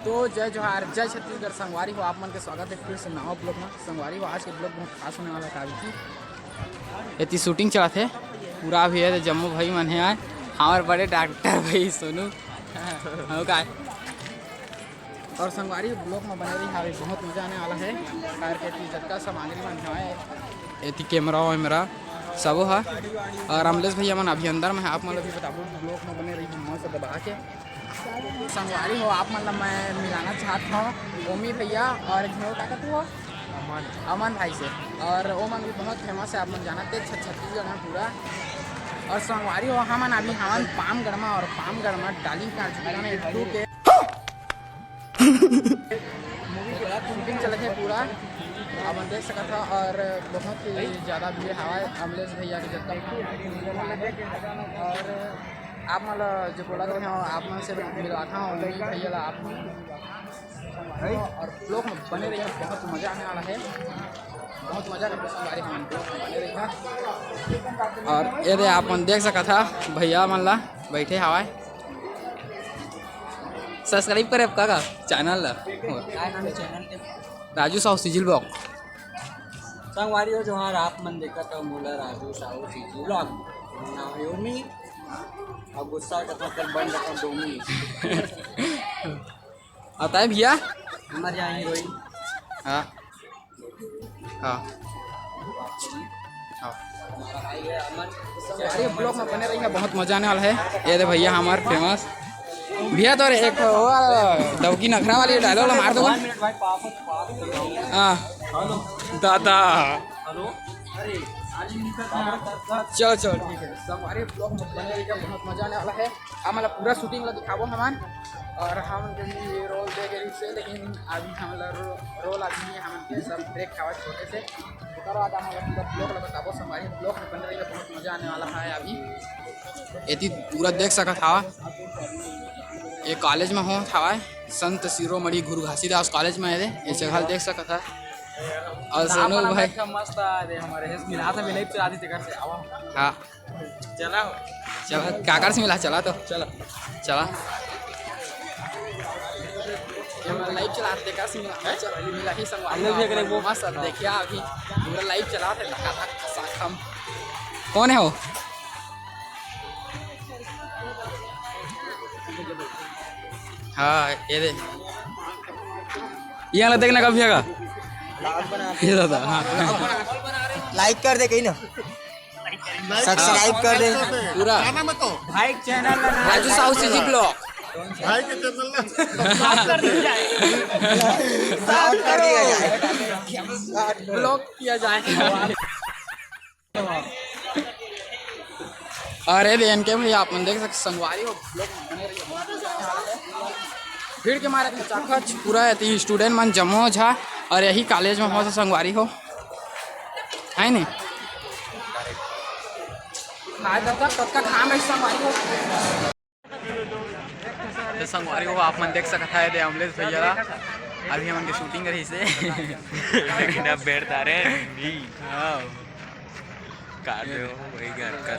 तो जय जोहार, जय छत्तीसगढ़। संगवारी हो आप मन के स्वागत है फिर से नवा ब्लॉग में। संगवारी हो आज के ब्लॉग बहुत खास होने वाला है की इतनी शूटिंग चला थे पूरा भी है जम्मू भाई मन है आए हमारे बड़े डॉक्टर भाई सोनू हो का और संगवारी ब्लॉग में बने रही है बहुत मजा आने वाला है। कार के जतका सामग्री मन है एती कैमरा वैमरा सब है और अमलेश भैया मन अभी अंदर में है। आप मतलब बताबो ब्लॉग में बने रही मन से दबा के संगवारी हो आप मतलब मैं मिलाना चाहता हूँ ओमी भैया और ताकत हुआ अमन भाई से। और वो मन भी बहुत फेमस है, आप मन जानते छत्तीसगढ़ में पूरा। और संगवारी हो हमन अभी हमन पामगढ़ में और पामगढ़ में डाली के मूवी के शूटिंग चले थे पूरा आप देख सकता था। और बहुत ही ज़्यादा भीड़ हवा अमलेश भैया के जब और आप मतलब जो बोला रहे हो आप मन से मिलवाता हूँ भैया ला आप और ब्लॉग में बने रहिए, बहुत मज़ा आने वाला है, बहुत मज़ा करते संगवारी हम ब्लॉग में बने रहिए। और ये आप मन देख सका था भैया मन ला बैठे हवाए सब्सक्राइब करे का चैनल ला राजू साहू सिजिल ब्लॉग। संगवारी हो जोहार आप मन देखा तो मोला राजू साहू सिजिल ब्लॉग नाम योमी और गुस्सा का कर बन रखा डोमी आता है भैया हमारे यहाँ हीरोइन। हाँ हाँ अरे ब्लॉग में बने रही है, बहुत मजा आने वाला है। ये भैया हमारे फेमस भैया तो एक दवकी नखरा वाली डायलॉग मार दो। हाँ दादा चलो चलो ठीक है। हमारे ब्लॉग में बने रही है, बहुत मजा आने वाला है। हम मतलब पूरा शूटिंग ला दिखाबो हमान और हम जल्दी रोल दे गए से, लेकिन अभी हम रोल अभी हम सब ब्रेक खावा छोटे से उसके बाद हम पूरा ब्लॉग ला बताबो। हमारे ब्लॉग में बने रही है, बहुत मजा आने वाला है। अभी यदि पूरा देख सका था ये कॉलेज में हो था संत शिरोमणि गुरु घासीदास कॉलेज में है ये जगह देख सका था। और सोनू भाई मस्त हमारे मिला था मिला चला दी घर से आवा। हाँ चला चला काकर से मिला चला तो चला चला लाइव चलाते का से मिला ही संगवारी वो मस्त देखिए अभी पूरा लाइव चला थे हम कौन है वो हाँ ये दे ये देखना कभी आगा ये दादा हाँ लाइक कर दे कहीं ना सब्सक्राइब कर दे पूरा भाई चैनल राजू साहू सिजी ब्लॉग भाई के चैनल कर दिया जाए ब्लॉग किया जाए। अरे देन के भाई आप देख सकते संगवारी हो ब्लॉग बने रही है। भीड़ के मारे चाखच पूरा स्टूडेंट मन जमो झा और यही कॉलेज में हो तो संगवारी हो है नहीं तो संगवारी हो आप मन देख सकता है अमलेश भैया अभी हम शूटिंग करी से बैठता रहे काट दो वही घर का